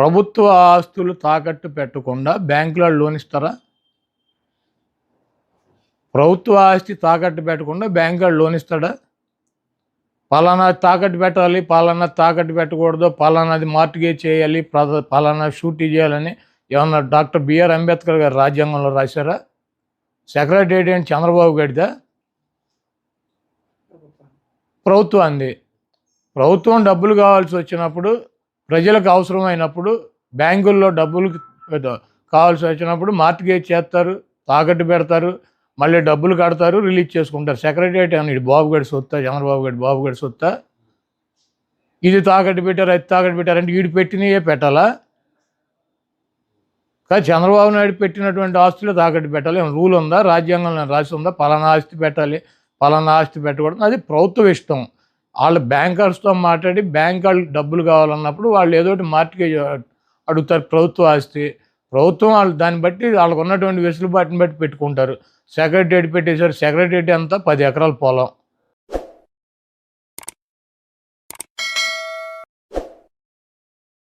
ప్రభుత్వ ఆస్తులు తాకట్టు పెట్టకుండా బ్యాంకులో లోన్ ఇస్తారా? ప్రభుత్వ ఆస్తి తాకట్టు పెట్టకుండా బ్యాంకులో లోన్ ఇస్తాడా? పలానా తాకట్టు పెట్టాలి, పలానా తాకట్టు పెట్టకూడదు, పలానాది మార్టిగేజ్ చేయాలి, పలానా షూరిటీ చేయాలని ఏమన్నా డాక్టర్ బిఆర్ అంబేద్కర్ గారు రాజ్యాంగంలో రాశారా? సెక్రటేరియట్ ఏంటి చంద్రబాబు గారిదా? ప్రభుత్వాన్ని. ప్రభుత్వం డబ్బులు కావాల్సి వచ్చినప్పుడు, ప్రజలకు అవసరమైనప్పుడు, బ్యాంకుల్లో డబ్బులు కావాల్సి వచ్చినప్పుడు మార్టిగేజ్ చేస్తారు, తాకట్టు పెడతారు, మళ్ళీ డబ్బులు కడతారు, రిలీజ్ చేసుకుంటారు. సెక్రటేరియట్ అని బాబు గడి సొత్తా, చంద్రబాబు గడి బాబు గడి సొత్తా? ఇది తాకట్టు పెట్టారు, అది తాకట్టు పెట్టారంటే వీడు పెట్టినయే పెట్టాలా? కానీ చంద్రబాబు నాయుడు పెట్టినటువంటి ఆస్తులు తాకట్టు పెట్టాలి. ఏమైనా రూల్ ఉందా? రాజ్యాంగంలో రాసి ఉందా? పలానా ఆస్తి పెట్టాలి, పలానా ఆస్తి పెట్టకూడదు. అది ప్రభుత్వ ఇష్టం. వాళ్ళు బ్యాంకర్స్తో మాట్లాడి బ్యాంక్ వాళ్ళు డబ్బులు కావాలన్నప్పుడు వాళ్ళు ఏదోటి మార్టిగేజ్ అడుగుతారు. ప్రభుత్వ ఆస్తి ప్రభుత్వం వాళ్ళు దాన్ని బట్టి వాళ్ళకు ఉన్నటువంటి వెసులుబాటుని బట్టి పెట్టుకుంటారు. సెక్రటేరియట్ పెట్టేశారు. సెక్రటేరియట్ అంతా 10 ఎకరాల పొలం.